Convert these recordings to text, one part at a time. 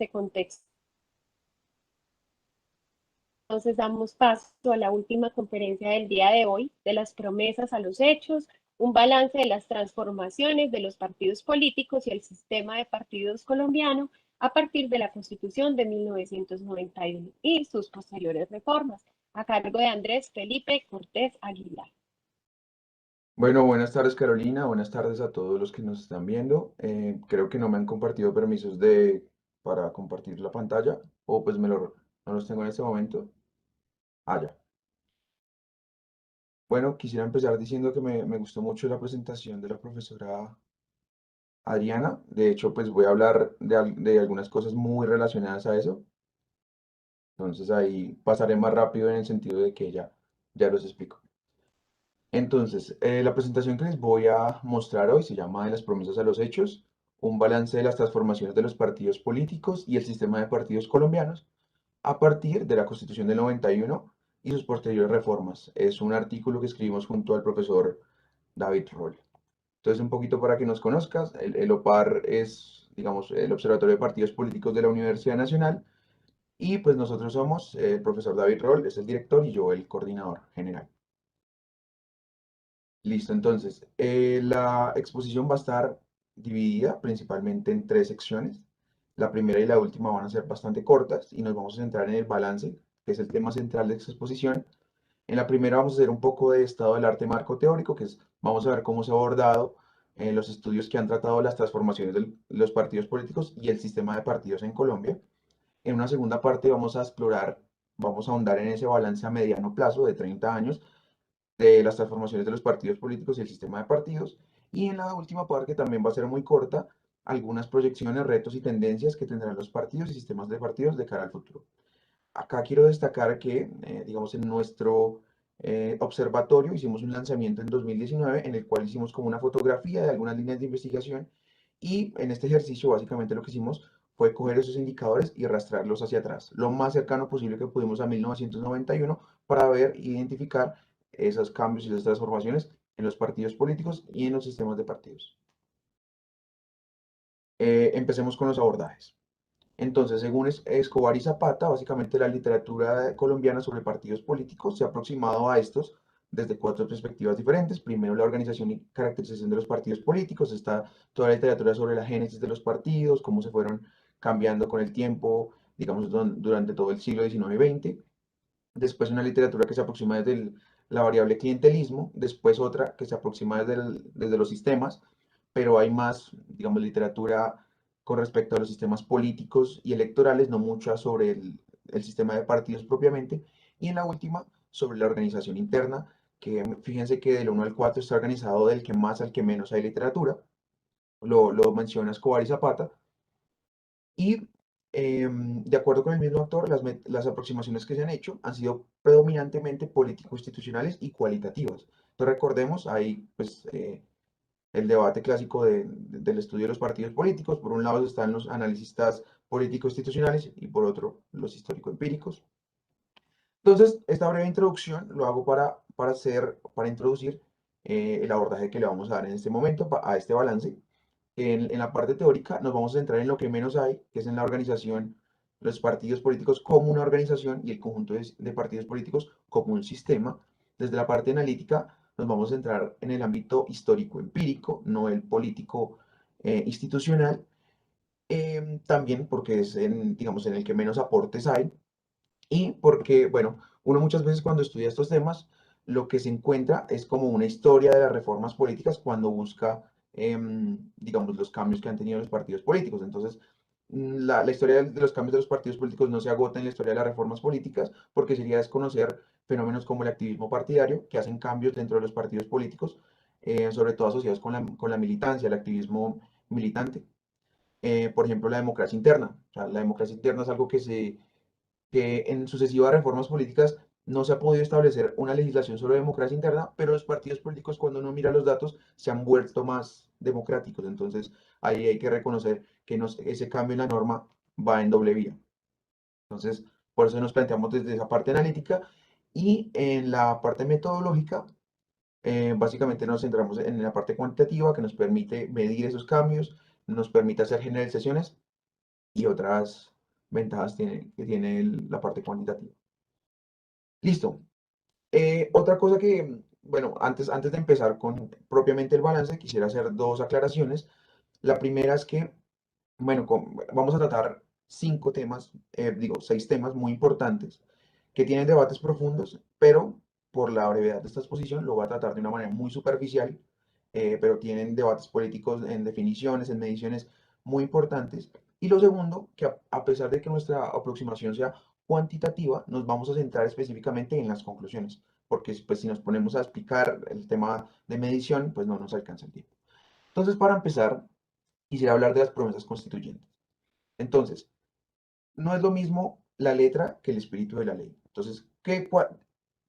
este contexto. Entonces damos paso a la última conferencia del día de hoy, de las promesas a los hechos, un balance de las transformaciones de los partidos políticos y el sistema de partidos colombiano a partir de la Constitución de 1991 y sus posteriores reformas, a cargo de Andrés Felipe Cortés Aguilar. Bueno, buenas tardes Carolina, buenas tardes a todos los que nos están viendo. Creo que no me han compartido permisos para compartir la pantalla o pues no los tengo en este momento. Ah, ya. Bueno, quisiera empezar diciendo que me gustó mucho la presentación de la profesora Adriana. De hecho, pues voy a hablar de algunas cosas muy relacionadas a eso. Entonces ahí pasaré más rápido en el sentido de que ya los explico. Entonces, la presentación que les voy a mostrar hoy se llama De las promesas a los hechos, un balance de las transformaciones de los partidos políticos y el sistema de partidos colombianos a partir de la Constitución del 91 y sus posteriores reformas. Es un artículo que escribimos junto al profesor David Roll. Entonces, un poquito para que nos conozcas, el OPAR es, digamos, el Observatorio de Partidos Políticos de la Universidad Nacional y pues nosotros somos, el profesor David Roll es el director y yo el coordinador general. Listo, entonces, la exposición va a estar dividida principalmente en tres secciones. La primera y la última van a ser bastante cortas y nos vamos a centrar en el balance, que es el tema central de esta exposición. En la primera vamos a hacer un poco de estado del arte marco teórico, vamos a ver cómo se ha abordado los estudios que han tratado las transformaciones de los partidos políticos y el sistema de partidos en Colombia. En una segunda parte vamos a ahondar en ese balance a mediano plazo de 30 años de las transformaciones de los partidos políticos y el sistema de partidos. Y en la última parte, que también va a ser muy corta, algunas proyecciones, retos y tendencias que tendrán los partidos y sistemas de partidos de cara al futuro. Acá quiero destacar que, digamos, en nuestro observatorio hicimos un lanzamiento en 2019 en el cual hicimos como una fotografía de algunas líneas de investigación y en este ejercicio básicamente lo que hicimos fue coger esos indicadores y arrastrarlos hacia atrás, lo más cercano posible que pudimos a 1991 para ver e identificar esos cambios y esas transformaciones en los partidos políticos y en los sistemas de partidos. Empecemos con los abordajes. Entonces, según Escobar y Zapata, básicamente la literatura colombiana sobre partidos políticos se ha aproximado a estos desde cuatro perspectivas diferentes. Primero, la organización y caracterización de los partidos políticos. Está toda la literatura sobre la génesis de los partidos, cómo se fueron cambiando con el tiempo, digamos, durante todo el siglo XIX y XX. Después una literatura que se aproxima desde la variable clientelismo. Después otra que se aproxima desde los sistemas, pero hay más, digamos, literatura con respecto a los sistemas políticos y electorales, no mucha sobre el sistema de partidos propiamente. Y en la última, sobre la organización interna, que fíjense que del 1 al 4 está organizado del que más al que menos hay literatura. Lo menciona Escobar y Zapata. Y de acuerdo con el mismo autor, las aproximaciones que se han hecho han sido predominantemente político-institucionales y cualitativas. Entonces recordemos, hay pues, el debate clásico del estudio de los partidos políticos. Por un lado están los analistas político-institucionales y por otro los histórico-empíricos. Entonces, esta breve introducción lo hago para introducir el abordaje que le vamos a dar en este momento a este balance. En la parte teórica nos vamos a centrar en lo que menos hay, que es en la organización, los partidos políticos como una organización y el conjunto de partidos políticos como un sistema. Desde la parte analítica nos vamos a centrar en el ámbito histórico-empírico, no el político institucional, también porque es digamos, en el que menos aportes hay y porque, bueno, uno muchas veces cuando estudia estos temas, lo que se encuentra es como una historia de las reformas políticas cuando busca, digamos, los cambios que han tenido los partidos políticos. Entonces, la historia de los cambios de los partidos políticos no se agota en la historia de las reformas políticas, porque sería desconocer fenómenos como el activismo partidario, que hacen cambios dentro de los partidos políticos, sobre todo asociados con la militancia, el activismo militante. Por ejemplo, la democracia interna. O sea, la democracia interna es algo que en sucesivas reformas políticas no se ha podido establecer una legislación sobre democracia interna, pero los partidos políticos, cuando uno mira los datos, se han vuelto más democráticos. Entonces, ahí hay que reconocer que ese cambio en la norma va en doble vía. Entonces, por eso nos planteamos desde esa parte analítica y en la parte metodológica, básicamente nos centramos en la parte cuantitativa que nos permite medir esos cambios, nos permite hacer generalizaciones y otras ventajas que tiene la parte cuantitativa. Listo. Otra cosa que, bueno, antes de empezar con propiamente el balance, quisiera hacer dos aclaraciones. La primera es que, bueno, vamos a tratar seis temas muy importantes que tienen debates profundos, pero por la brevedad de esta exposición lo voy a tratar de una manera muy superficial, pero tienen debates políticos en definiciones, en mediciones muy importantes. Y lo segundo, que a pesar de que nuestra aproximación sea cuantitativa, nos vamos a centrar específicamente en las conclusiones, porque pues, si nos ponemos a explicar el tema de medición, pues no nos alcanza el tiempo. Entonces, para empezar, quisiera hablar de las promesas constituyentes. Entonces, no es lo mismo la letra que el espíritu de la ley. Entonces,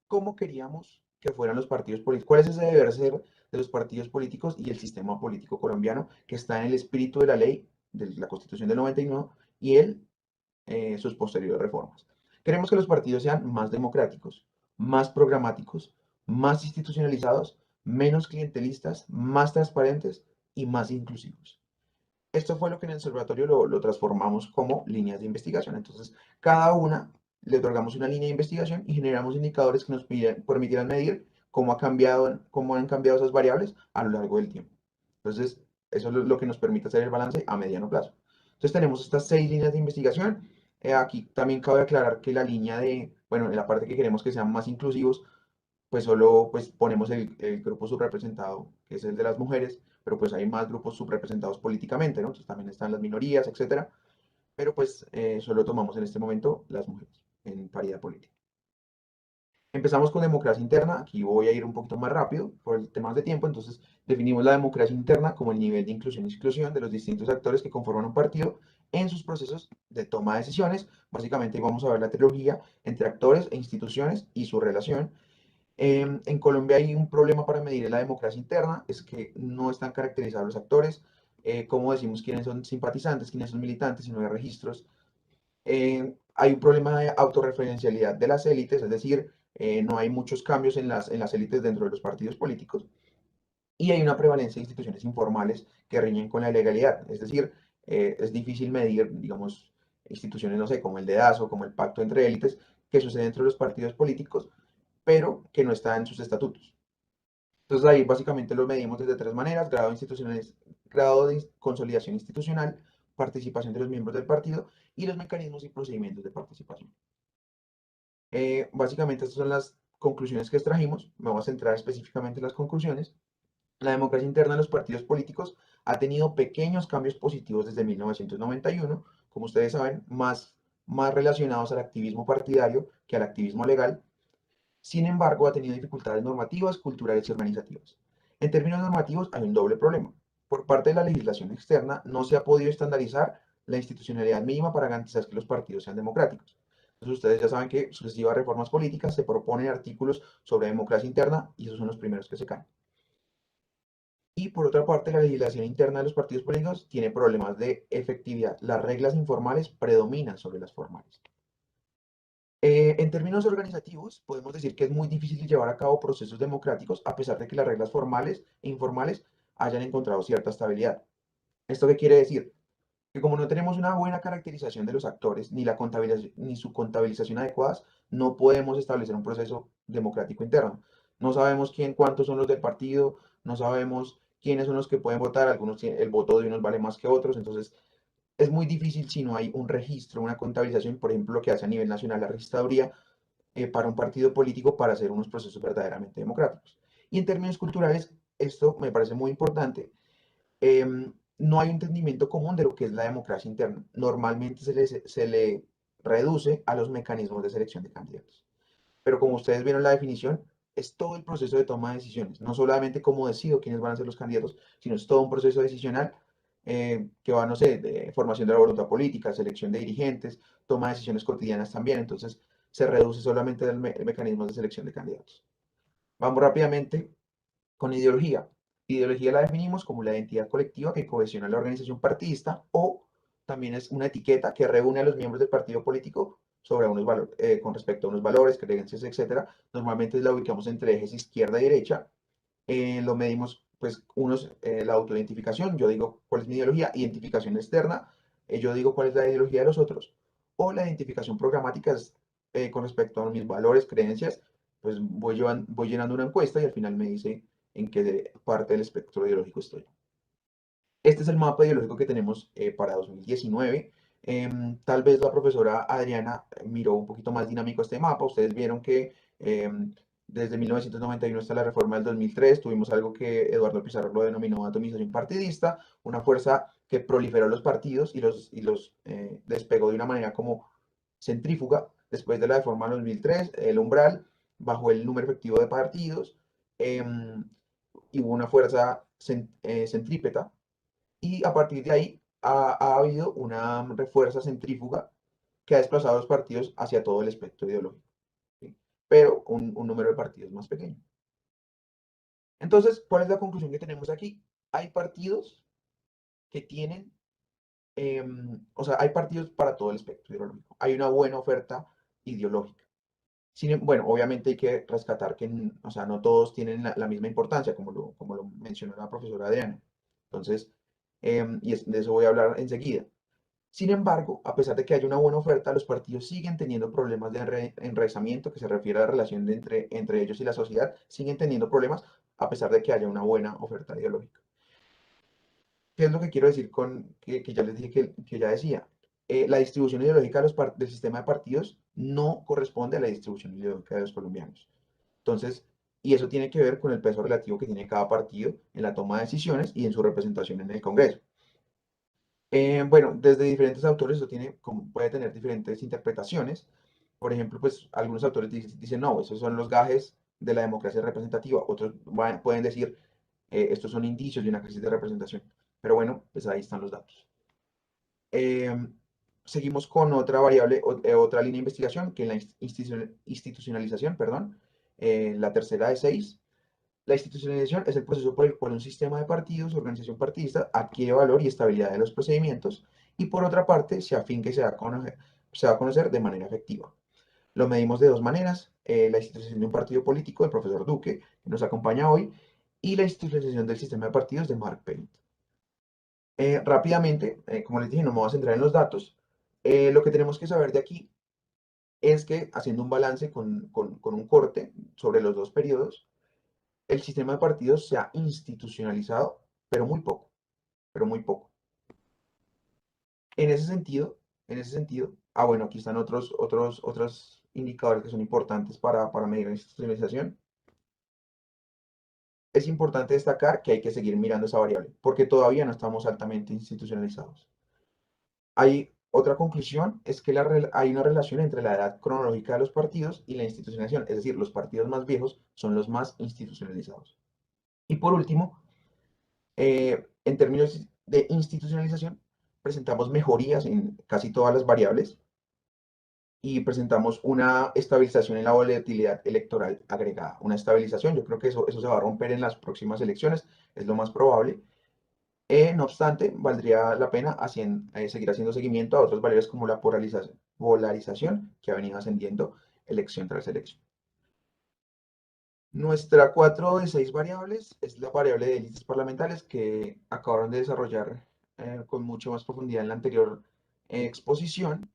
¿cómo queríamos que fueran los partidos políticos? ¿Cuál es ese deber ser de los partidos políticos y el sistema político colombiano que está en el espíritu de la ley, de la Constitución del 99 y sus posteriores reformas? Queremos que los partidos sean más democráticos, más programáticos, más institucionalizados, menos clientelistas, más transparentes y más inclusivos. Esto fue lo que en el observatorio lo transformamos como líneas de investigación. Entonces, cada una le otorgamos una línea de investigación y generamos indicadores que nos permitieran medir cómo han cambiado esas variables a lo largo del tiempo. Entonces, eso es lo que nos permite hacer el balance a mediano plazo. Entonces, tenemos estas seis líneas de investigación. Aquí también cabe aclarar que bueno, en la parte que queremos que sean más inclusivos, pues solo pues ponemos el grupo subrepresentado, que es el de las mujeres, pero pues hay más grupos subrepresentados políticamente, ¿no? Entonces también están las minorías, etcétera, pero pues solo tomamos en este momento las mujeres en paridad política. Empezamos con democracia interna, aquí voy a ir un poquito más rápido por el tema de tiempo, entonces definimos la democracia interna como el nivel de inclusión y exclusión de los distintos actores que conforman un partido en sus procesos de toma de decisiones. Básicamente vamos a ver la trilogía entre actores e instituciones y su relación. En Colombia hay un problema para medir la democracia interna, es que no están caracterizados los actores, cómo decimos quiénes son simpatizantes, quiénes son militantes, si no hay registros. Hay un problema de autorreferencialidad de las élites, es decir, no hay muchos cambios en las élites dentro de los partidos políticos. Y hay una prevalencia de instituciones informales que riñen con la legalidad, es decir, es difícil medir, digamos, instituciones, no sé, como el dedazo, como el pacto entre élites, que sucede dentro de los partidos políticos, pero que no está en sus estatutos. Entonces ahí básicamente lo medimos desde tres maneras: grado de consolidación institucional, participación de los miembros del partido y los mecanismos y procedimientos de participación. Básicamente estas son las conclusiones que extrajimos. Me voy a centrar específicamente en las conclusiones. La democracia interna de los partidos políticos ha tenido pequeños cambios positivos desde 1991, como ustedes saben, más relacionados al activismo partidario que al activismo legal. Sin embargo, ha tenido dificultades normativas, culturales y organizativas. En términos normativos, hay un doble problema. Por parte de la legislación externa, no se ha podido estandarizar la institucionalidad mínima para garantizar que los partidos sean democráticos. Entonces, ustedes ya saben que sucesivas reformas políticas se proponen artículos sobre democracia interna y esos son los primeros que se caen. Y por otra parte, la legislación interna de los partidos políticos tiene problemas de efectividad. Las reglas informales predominan sobre las formales. En términos organizativos, podemos decir que es muy difícil llevar a cabo procesos democráticos a pesar de que las reglas formales e informales hayan encontrado cierta estabilidad. ¿Esto qué quiere decir? Que como no tenemos una buena caracterización de los actores ni su contabilización adecuadas, no podemos establecer un proceso democrático interno. No sabemos cuántos son los del partido, no sabemos quiénes son los que pueden votar, el voto de unos vale más que otros, entonces es muy difícil si no hay un registro, una contabilización, por ejemplo, lo que hace a nivel nacional la registraduría para un partido político para hacer unos procesos verdaderamente democráticos. Y en términos culturales, esto me parece muy importante. No hay un entendimiento común de lo que es la democracia interna. Normalmente se le reduce a los mecanismos de selección de candidatos. Pero como ustedes vieron la definición, es todo el proceso de toma de decisiones. No solamente cómo decido quiénes van a ser los candidatos, sino es todo un proceso decisional que va, no sé, de formación de la voluntad política, selección de dirigentes, toma de decisiones cotidianas también. Entonces, se reduce solamente al mecanismo de selección de candidatos. Vamos rápidamente con ideología. Ideología la definimos como la identidad colectiva que cohesiona la organización partidista, o también es una etiqueta que reúne a los miembros del partido político sobre unos valores, con respecto a unos valores, creencias, etcétera. Normalmente la ubicamos entre ejes izquierda y derecha. Lo medimos, pues, la autoidentificación, yo digo cuál es mi ideología, identificación externa, yo digo cuál es la ideología de los otros, o la identificación programática es con respecto a mis valores, creencias, pues voy llenando una encuesta y al final me dice en qué parte del espectro ideológico estoy. Este es el mapa ideológico que tenemos para 2019. Tal vez la profesora Adriana miró un poquito más dinámico este mapa. Ustedes vieron que desde 1991 hasta la reforma del 2003 tuvimos algo que Eduardo Pizarro lo denominó atomización partidista, una fuerza que proliferó los partidos y los despegó de una manera como centrífuga. Después de la reforma del 2003, el umbral bajó el número efectivo de partidos y hubo una fuerza centrípeta y a partir de ahí ha habido una refuerza centrífuga que ha desplazado a los partidos hacia todo el espectro ideológico, ¿sí? Pero un número de partidos más pequeño. Entonces, ¿cuál es la conclusión que tenemos aquí? Hay partidos que tienen, o sea, hay partidos para todo el espectro ideológico. Hay una buena oferta ideológica. Bueno, obviamente hay que rescatar que, o sea, no todos tienen la misma importancia, como lo mencionó la profesora Adriana. Entonces, de eso voy a hablar enseguida. Sin embargo, a pesar de que haya una buena oferta, los partidos siguen teniendo problemas de enraizamiento, que se refiere a la relación entre ellos y la sociedad, siguen teniendo problemas a pesar de que haya una buena oferta ideológica. ¿Qué es lo que quiero decir con que ya les dije que ya decía? La distribución ideológica del sistema de partidos no corresponde a la distribución ideológica de los colombianos. Entonces, y eso tiene que ver con el peso relativo que tiene cada partido en la toma de decisiones y en su representación en el Congreso. Bueno, desde diferentes autores eso puede tener diferentes interpretaciones. Por ejemplo, pues algunos autores dicen, no, esos son los gajes de la democracia representativa. Otros pueden decir, estos son indicios de una crisis de representación. Pero bueno, pues ahí están los datos. Seguimos con otra variable, otra línea de investigación, que es la institucionalización, perdón, la tercera de 6. La institucionalización es el proceso por el cual un sistema de partidos, organización partidista, adquiere valor y estabilidad de los procedimientos y por otra parte se afinca y se va a conocer de manera efectiva. Lo medimos de dos maneras, la institucionalización de un partido político del profesor Duque, que nos acompaña hoy, y la institucionalización del sistema de partidos de Mark Paint. Rápidamente, como les dije, no me voy a centrar en los datos. Lo que tenemos que saber de aquí es que haciendo un balance con un corte sobre los dos periodos, el sistema de partidos se ha institucionalizado, pero muy poco, pero muy poco. En ese sentido, bueno, aquí están otros indicadores que son importantes para medir la institucionalización. Es importante destacar que hay que seguir mirando esa variable, porque todavía no estamos altamente institucionalizados. Hay otra conclusión, es que hay una relación entre la edad cronológica de los partidos y la institucionalización, es decir, los partidos más viejos son los más institucionalizados. Y por último, en términos de institucionalización, presentamos mejorías en casi todas las variables y presentamos una estabilización en la volatilidad electoral agregada. Una estabilización, yo creo que eso se va a romper en las próximas elecciones, es lo más probable. No obstante, valdría la pena seguir haciendo seguimiento a otras variables como la polarización que ha venido ascendiendo elección tras elección. Nuestra 4 de 6 variables es la variable de élites parlamentarias que acabaron de desarrollar con mucho más profundidad en la anterior exposición.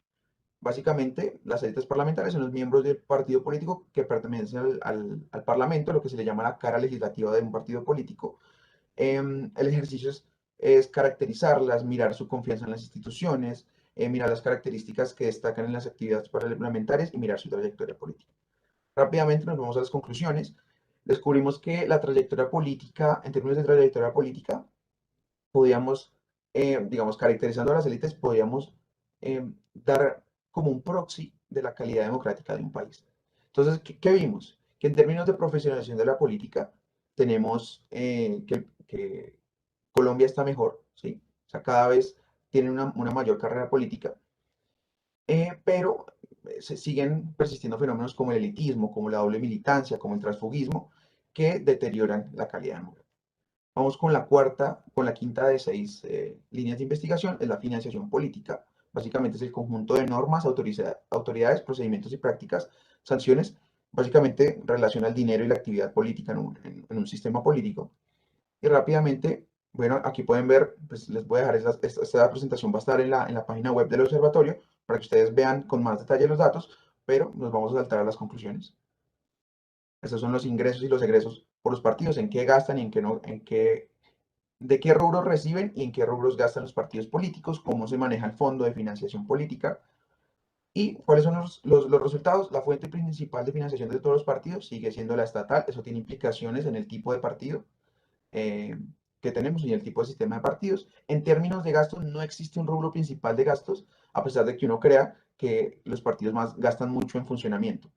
Básicamente, las élites parlamentarias son los miembros del partido político que pertenecen al Parlamento, lo que se le llama la cara legislativa de un partido político. El ejercicio es caracterizarlas, mirar su confianza en las instituciones, mirar las características que destacan en las actividades parlamentarias y mirar su trayectoria política. Rápidamente nos vamos a las conclusiones. Descubrimos que la trayectoria política, en términos de trayectoria política, podíamos, digamos, caracterizando a las élites, podíamos dar como un proxy de la calidad democrática de un país. Entonces, ¿qué vimos? Que en términos de profesionalización de la política, tenemos que Colombia está mejor, ¿sí? O sea, cada vez tiene una mayor carrera política, pero se siguen persistiendo fenómenos como el elitismo, como la doble militancia, como el transfugismo, que deterioran la calidad democrática. Vamos con la quinta de 6 líneas de investigación, es la financiación política. Básicamente es el conjunto de normas, autoridades, procedimientos y prácticas, sanciones, básicamente relaciona el dinero y la actividad política en un sistema político. Y rápidamente Bueno, aquí pueden ver, pues les voy a dejar esta presentación, va a estar en la página web del observatorio para que ustedes vean con más detalle los datos, pero nos vamos a saltar a las conclusiones. Estos son los ingresos y los egresos por los partidos, en qué gastan y en qué no, de qué rubros reciben y en qué rubros gastan los partidos políticos, cómo se maneja el fondo de financiación política y cuáles son los resultados. La fuente principal de financiación de todos los partidos sigue siendo la estatal. Eso tiene implicaciones en el tipo de partido eh, que tenemos y el tipo de sistema de partidos. En términos de gastos, no existe un rubro principal de gastos, a pesar de que uno crea que los partidos más gastan mucho en funcionamiento.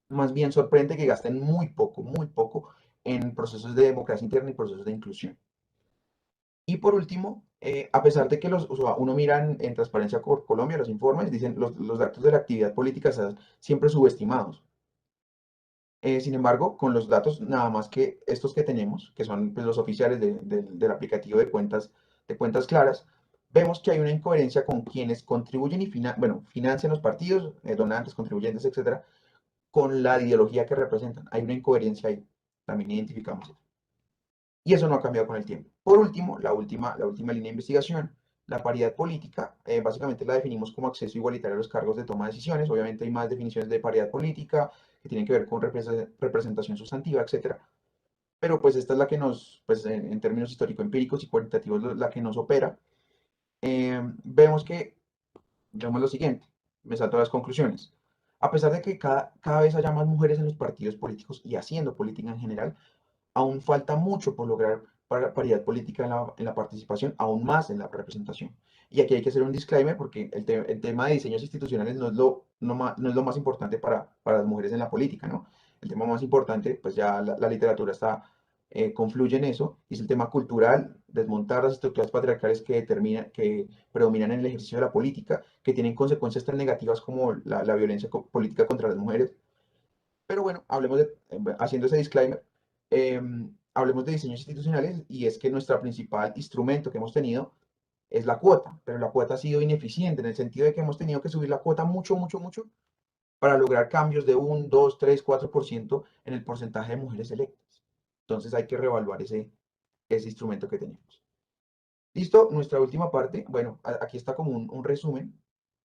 Más bien sorprende que gasten muy poco en procesos de democracia interna y procesos de inclusión. Y por último, a pesar de que o sea, uno mira en Transparencia por Colombia, los informes, dicen los datos de la actividad política están siempre subestimados. Sin embargo, con los datos nada más que estos que tenemos, que son pues, los oficiales del aplicativo de cuentas claras, vemos que hay una incoherencia con quienes contribuyen y bueno, financian los partidos, donantes, contribuyentes, etcétera, con la ideología que representan. Hay una incoherencia ahí. También identificamos eso. Y eso no ha cambiado con el tiempo. Por último, la última línea de investigación, la paridad política, básicamente la definimos como acceso igualitario a los cargos de toma de decisiones. Obviamente hay más definiciones de paridad política que tienen que ver con representación sustantiva, etcétera. Pero pues esta es la que nos, pues en términos histórico-empíricos y cualitativos, la que nos opera. Vemos lo siguiente, me salto a las conclusiones. A pesar de que cada vez haya más mujeres en los partidos políticos y haciendo política en general, aún falta mucho por lograr paridad política en la participación, aún más en la representación. Y aquí hay que hacer un disclaimer porque el tema de diseños institucionales no es lo más importante para las mujeres en la política, ¿no? El tema más importante, pues ya la literatura confluye en eso, y es el tema cultural, desmontar las estructuras patriarcales que predominan en el ejercicio de la política, que tienen consecuencias tan negativas como la violencia política contra las mujeres. Pero bueno, haciendo ese disclaimer, hablemos de diseños institucionales y es que nuestro principal instrumento que hemos tenido es la cuota, pero la cuota ha sido ineficiente en el sentido de que hemos tenido que subir la cuota mucho para lograr cambios de 1, 2, 3, 4% en el porcentaje de mujeres electas. Entonces hay que reevaluar ese instrumento que tenemos. Listo, nuestra última parte. Bueno, aquí está como un resumen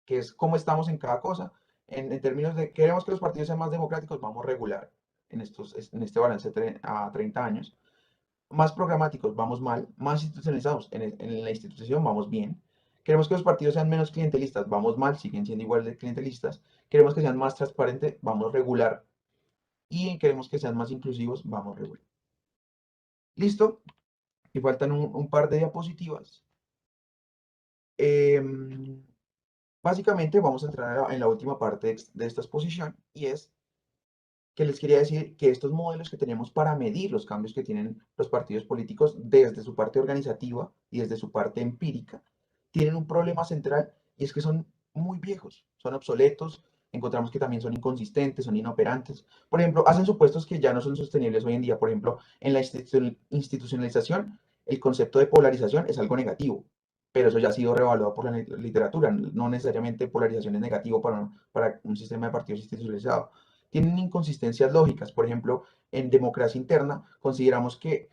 que es cómo estamos en cada cosa. En términos de, queremos que los partidos sean más democráticos, vamos regular en este balance a 30 años. Más programáticos, vamos mal. Más institucionalizados, en la institución vamos bien. Queremos que los partidos sean menos clientelistas, vamos mal, siguen siendo igual de clientelistas. Queremos que sean más transparentes, vamos regular. Y queremos que sean más inclusivos, vamos regular. Listo, y faltan un par de diapositivas. Básicamente vamos a entrar en la última parte de esta exposición y es que les quería decir que estos modelos que tenemos para medir los cambios que tienen los partidos políticos desde su parte organizativa y desde su parte empírica, tienen un problema central y es que son muy viejos, son obsoletos, encontramos que también son inconsistentes, son inoperantes. Por ejemplo, hacen supuestos que ya no son sostenibles hoy en día. Por ejemplo, en la institucionalización, el concepto de polarización es algo negativo, pero eso ya ha sido revaluado por la literatura. No necesariamente polarización es negativo para un sistema de partidos institucionalizado. Tienen inconsistencias lógicas. Por ejemplo, en democracia interna consideramos que,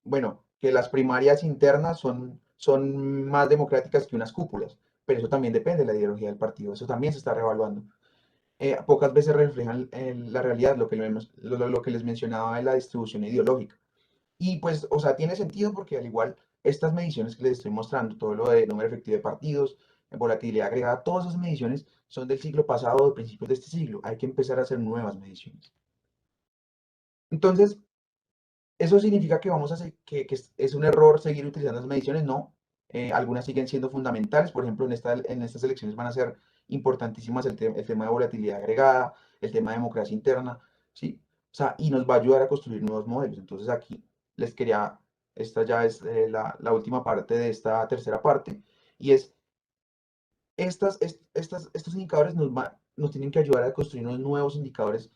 bueno, que las primarias internas son más democráticas que unas cúpulas, pero eso también depende de la ideología del partido, eso también se está revaluando. Pocas veces reflejan la realidad, lo que les mencionaba de la distribución ideológica. Y pues, o sea, tiene sentido porque al igual estas mediciones que les estoy mostrando, todo lo de número efectivo de partidos, volatilidad agregada, todas esas mediciones son del siglo pasado, de principios de este siglo. Hay que empezar a hacer nuevas mediciones. Entonces, ¿eso significa que que es un error seguir utilizando las mediciones? No. Algunas siguen siendo fundamentales. Por ejemplo, en estas elecciones van a ser importantísimas el tema de volatilidad agregada, el tema de democracia interna, ¿sí? O sea, y nos va a ayudar a construir nuevos modelos. Entonces aquí les quería, esta ya es la última parte de esta tercera parte, y es, estos indicadores nos tienen que ayudar a construir unos nuevos indicadores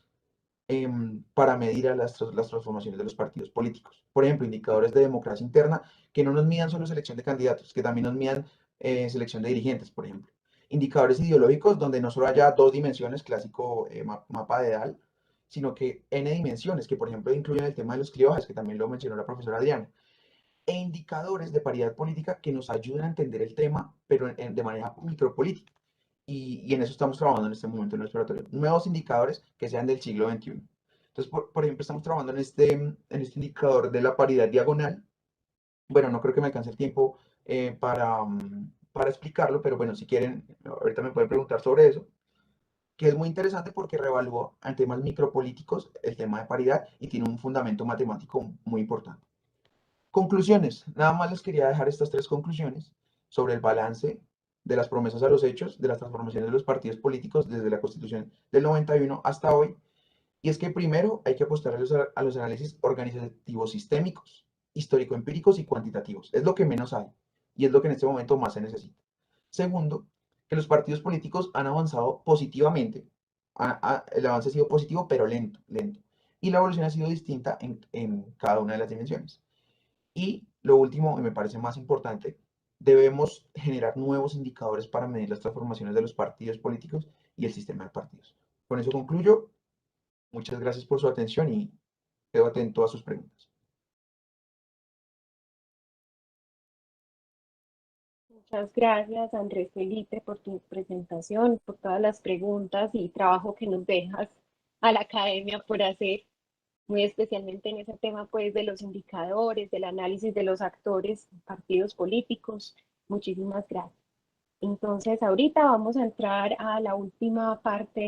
para medir a las transformaciones de los partidos políticos. Por ejemplo, indicadores de democracia interna que no nos midan solo selección de candidatos, que también nos midan selección de dirigentes, por ejemplo. Indicadores ideológicos donde no solo haya dos dimensiones, clásico mapa de Dahl, sino que n dimensiones, que por ejemplo incluyen el tema de los clivajes, que también lo mencionó la profesora Adriana. e indicadores de paridad política que nos ayuden a entender el tema, pero de manera micropolítica. Y en eso estamos trabajando en este momento en el exploratorio. Nuevos indicadores que sean del siglo XXI. Entonces, por ejemplo, estamos trabajando en este indicador de la paridad diagonal. Bueno, no creo que me alcance el tiempo para explicarlo, pero bueno, si quieren, ahorita me pueden preguntar sobre eso, que es muy interesante porque reevalúa en temas micropolíticos el tema de paridad y tiene un fundamento matemático muy importante. Conclusiones. Nada más les quería dejar estas tres conclusiones sobre el balance de las promesas a los hechos, de las transformaciones de los partidos políticos desde la Constitución del 91 hasta hoy. Y es que primero hay que apostar a los análisis organizativos sistémicos, histórico-empíricos y cuantitativos. Es lo que menos hay y es lo que en este momento más se necesita. Segundo, que los partidos políticos han avanzado positivamente. El avance ha sido positivo, pero lento, lento. Y la evolución ha sido distinta en cada una de las dimensiones. Y lo último, y me parece más importante, debemos generar nuevos indicadores para medir las transformaciones de los partidos políticos y el sistema de partidos. Con eso concluyo. Muchas gracias por su atención y quedo atento a sus preguntas. Muchas gracias, Andrés Felipe, por tu presentación, por todas las preguntas y trabajo que nos dejas a la academia por hacer, muy especialmente en ese tema pues de los indicadores, del análisis de los actores, partidos políticos. Muchísimas gracias. Entonces, ahorita vamos a entrar a la última parte